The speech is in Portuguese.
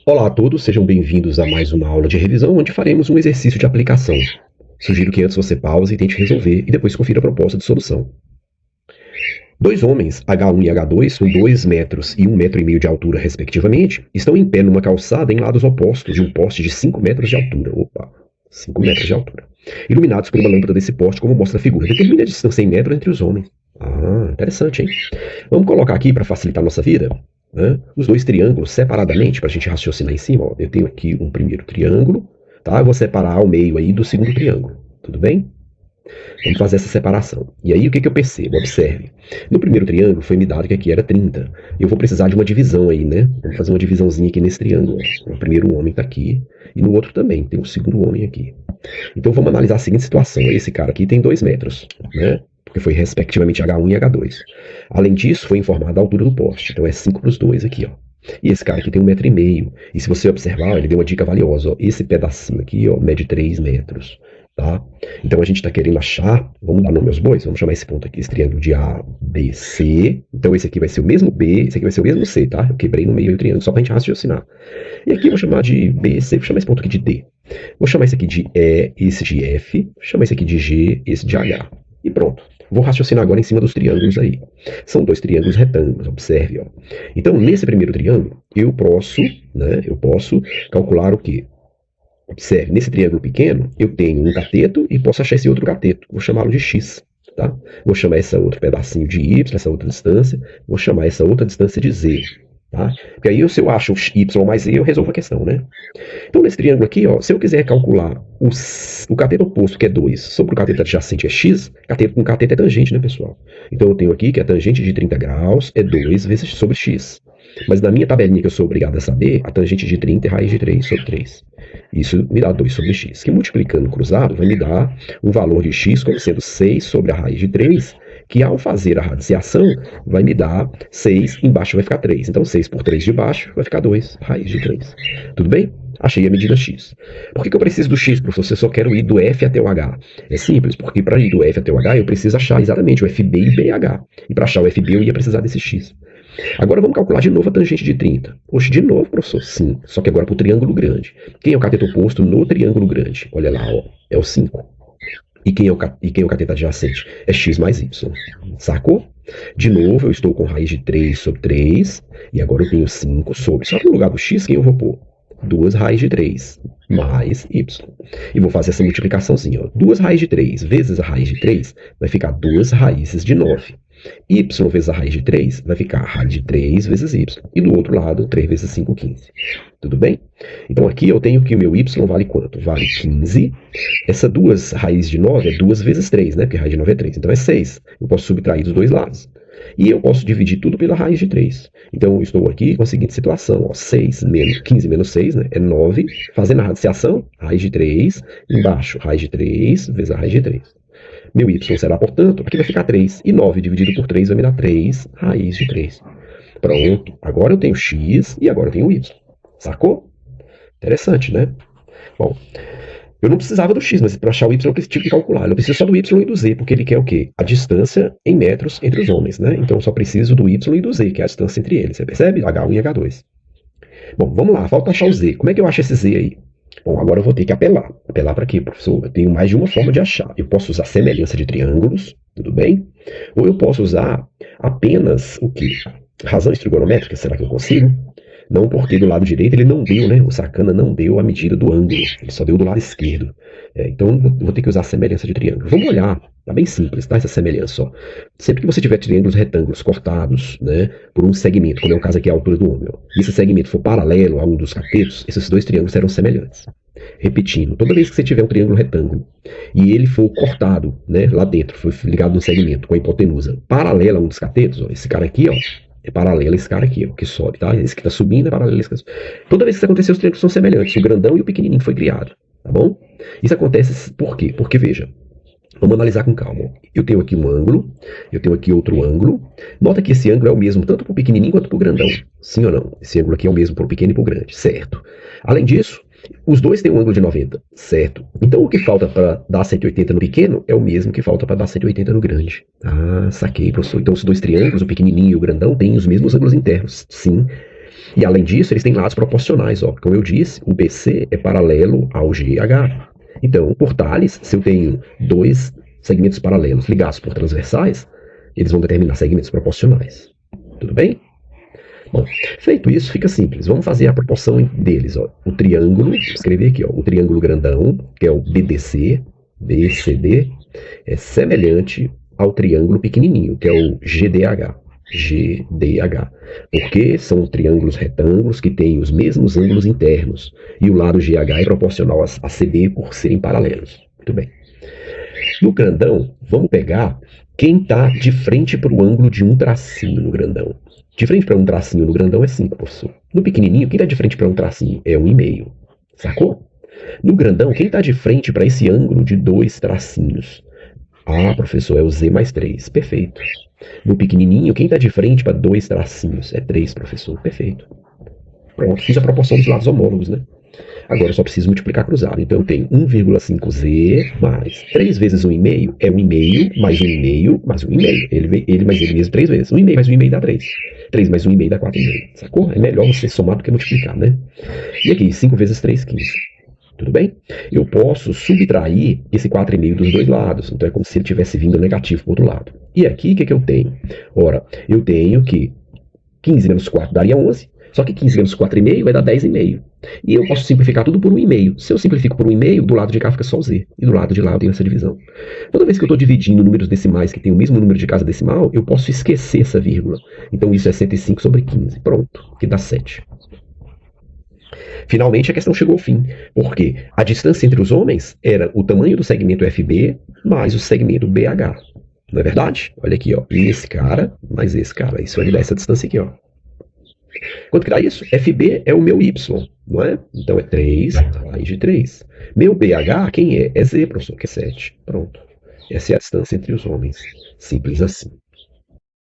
Olá a todos, sejam bem-vindos a mais uma aula de revisão, onde faremos um exercício de aplicação. Sugiro que antes você pause e tente resolver, e depois confira a proposta de solução. Dois homens, H1 e H2, com 2 metros e 1,5 metro de altura, respectivamente, estão em pé numa calçada em lados opostos de um poste de 5 metros de altura. 5 metros de altura. Iluminados por uma lâmpada desse poste, como mostra a figura. Determine a distância em metros entre os homens. Interessante, hein? Vamos colocar aqui, para facilitar a nossa vida, né, os dois triângulos separadamente, para a gente raciocinar em cima. Ó. Eu tenho aqui um primeiro triângulo, tá? Eu vou separar ao meio aí do segundo triângulo, tudo bem? Vamos fazer essa separação. E aí o que eu percebo? Observe. No primeiro triângulo foi me dado que aqui era 30. Eu vou precisar de uma divisão aí, né? Vamos fazer uma divisãozinha aqui nesse triângulo. Ó. O primeiro homem está aqui e no outro também. Tem o segundo homem aqui. Então vamos analisar a seguinte situação. Esse cara aqui tem 2 metros, né? Porque foi respectivamente H1 e H2. Além disso, foi informada a altura do poste. Então é 5 para os dois aqui, ó. E esse cara aqui tem 1,5 metro. E se você observar, ele deu uma dica valiosa. Ó. Esse pedacinho aqui, ó, mede 3 metros. Tá? Então a gente está querendo achar, vamos dar nome aos bois, vamos chamar esse ponto aqui, esse triângulo de A, B, C. Então esse aqui vai ser o mesmo B, esse aqui vai ser o mesmo C, tá? Eu quebrei no meio do triângulo só para a gente raciocinar. E aqui eu vou chamar de B, C, vou chamar esse ponto aqui de D. Vou chamar esse aqui de E, esse de F, vou chamar esse aqui de G, esse de H. E pronto. Vou raciocinar agora em cima dos triângulos aí. São dois triângulos retângulos, observe. Ó. Então, nesse primeiro triângulo, eu posso calcular o quê? Observe, nesse triângulo pequeno, eu tenho um cateto e posso achar esse outro cateto. Vou chamá-lo de x. Tá? Vou chamar esse outro pedacinho de y, essa outra distância. Vou chamar essa outra distância de z. Tá? Porque aí, se eu acho y mais z, eu resolvo a questão, né? Então, nesse triângulo aqui, ó, se eu quiser calcular o cateto oposto, que é 2, sobre o cateto adjacente é x, cateto com cateto é tangente, né, pessoal? Então, eu tenho aqui que a tangente de 30 graus é 2 vezes sobre x. Mas na minha tabelinha que eu sou obrigado a saber, a tangente de 30 é raiz de 3 sobre 3. Isso me dá 2 sobre x, que multiplicando cruzado vai me dar um valor de x como sendo 6 sobre a raiz de 3, que ao fazer a radiciação vai me dar 6, embaixo vai ficar 3. Então 6 por 3 de baixo vai ficar 2, raiz de 3. Tudo bem? Achei a medida x. Por que eu preciso do x, professor, se eu só quero ir do f até o h? É simples, porque para ir do f até o h eu preciso achar exatamente o fb e bh. E para achar o fb eu ia precisar desse x. Agora vamos calcular de novo a tangente de 30. Oxe, de novo, professor? Sim, só que agora para o triângulo grande. Quem é o cateto oposto no triângulo grande? Olha lá, ó, é o 5. E quem é o cateto adjacente? É x mais y. Sacou? De novo, eu estou com raiz de 3 sobre 3. E agora eu tenho 5 sobre. Só que no lugar do x, quem eu vou pôr? 2 raiz de 3 mais y. E vou fazer essa multiplicaçãozinha. Ó. 2 raiz de 3 vezes a raiz de 3 vai ficar 2 raízes de 9. Y vezes a raiz de 3 vai ficar a raiz de 3 vezes y. E do outro lado, 3 vezes 5, 15. Tudo bem? Então aqui eu tenho que o meu y vale quanto? Vale 15. Essa 2 raiz de 9 é 2 vezes 3, né? Porque a raiz de 9 é 3. Então é 6. Eu posso subtrair dos dois lados. E eu posso dividir tudo pela raiz de 3. Então eu estou aqui com a seguinte situação. Ó, 6 menos 15 menos 6, né? É 9. Fazendo a radiciação, raiz de 3. Embaixo, raiz de 3 vezes a raiz de 3. Meu y será, portanto, aqui vai ficar 3. E 9 dividido por 3 vai me dar 3 raiz de 3. Pronto. Agora eu tenho x e agora eu tenho y. Sacou? Interessante, né? Bom, eu não precisava do x, mas para achar o y eu tive que calcular. Eu preciso só do y e do z, porque ele quer o quê? A distância em metros entre os homens, né? Então eu só preciso do y e do z, que é a distância entre eles. Você percebe? H1 e H2. Bom, vamos lá. Falta achar o z. Como é que eu acho esse z aí? Bom, agora eu vou ter que apelar. Apelar para quê, professor? Eu tenho mais de uma forma de achar. Eu posso usar semelhança de triângulos, tudo bem? Ou eu posso usar apenas o quê? Razões trigonométricas, será que eu consigo? Não, porque do lado direito ele não deu, né? O sacana não deu a medida do ângulo. Ele só deu do lado esquerdo. Então vou ter que usar semelhança de triângulo. Vamos olhar. Tá bem simples, tá? Essa semelhança, ó. Sempre que você tiver triângulos retângulos cortados, né? Por um segmento, como é o caso aqui a altura do homem, ó, e esse segmento for paralelo a um dos catetos, esses dois triângulos serão semelhantes. Repetindo, toda vez que você tiver um triângulo retângulo e ele for cortado, né? Lá dentro, foi ligado no segmento com a hipotenusa paralela a um dos catetos, ó, esse cara aqui, ó. É paralelo a esse cara aqui, ó, que sobe, tá? Esse que tá subindo é paralelo a esse cara. Toda vez que isso acontecer, os triângulos são semelhantes. O grandão e o pequenininho foi criado, tá bom? Isso acontece por quê? Porque, veja, vamos analisar com calma. Eu tenho aqui um ângulo, eu tenho aqui outro ângulo. Nota que esse ângulo é o mesmo tanto para o pequenininho quanto para o grandão. Sim ou não? Esse ângulo aqui é o mesmo para o pequeno e para o grande, certo? Além disso, os dois têm um ângulo de 90, certo? Então o que falta para dar 180 no pequeno é o mesmo que falta para dar 180 no grande. Ah, saquei, professor. Então os dois triângulos, o pequenininho e o grandão, têm os mesmos ângulos internos, sim. E além disso, eles têm lados proporcionais. Ó. Como eu disse, o BC é paralelo ao GH. Então, por Thales, se eu tenho dois segmentos paralelos ligados por transversais, eles vão determinar segmentos proporcionais. Tudo bem? Bom, feito isso, fica simples. Vamos fazer a proporção deles. Ó. O triângulo, vou escrever aqui, ó, o triângulo grandão, que é o BDC, BCD, é semelhante ao triângulo pequenininho, que é o GDH. GDH. Porque são triângulos retângulos que têm os mesmos ângulos internos. E o lado GH é proporcional a CD por serem paralelos. Muito bem. No grandão, vamos pegar quem está de frente para o ângulo de um tracinho no grandão. De frente para um tracinho no grandão é 5, professor. No pequenininho, quem está de frente para um tracinho é 1,5. Sacou? No grandão, quem está de frente para esse ângulo de 2 tracinhos? Ah, professor, é o Z mais 3. Perfeito. No pequenininho, quem está de frente para 2 tracinhos? É 3, professor. Perfeito. Pronto, fiz a proporção dos lados homólogos, né? Agora eu só preciso multiplicar cruzado. Então eu tenho 1,5Z mais 3 vezes 1,5 é 1,5 mais 1,5 mais 1,5. Ele mais ele mesmo 3 vezes. 1,5 mais 1,5 dá 3. 3 mais 1,5 dá 4,5. Sacou? É melhor você somar do que multiplicar, né? E aqui, 5 vezes 3, 15. Tudo bem? Eu posso subtrair esse 4,5 dos dois lados. Então é como se ele tivesse vindo negativo para o outro lado. E aqui, o que eu tenho? Ora, eu tenho que 15 menos 4 daria 11. Só que 15 menos 4,5 vai dar 10,5. E eu posso simplificar tudo por 1,5. Se eu simplifico por 1,5, do lado de cá fica só o Z. E do lado de lá eu tenho essa divisão. Toda vez que eu estou dividindo números decimais que tem o mesmo número de casa decimal, eu posso esquecer essa vírgula. Então isso é 105 sobre 15. Pronto, que dá 7. Finalmente a questão chegou ao fim, porque a distância entre os homens era o tamanho do segmento FB mais o segmento BH. Não é verdade? Olha aqui, ó. Esse cara mais esse cara. Isso vai dar essa distância aqui, ó. Quanto que dá isso? FB é o meu Y, não é? Então é 3 raiz de 3. Meu BH, quem é? É Z, professor, que é 7. Pronto. Essa é a distância entre os homens. Simples assim.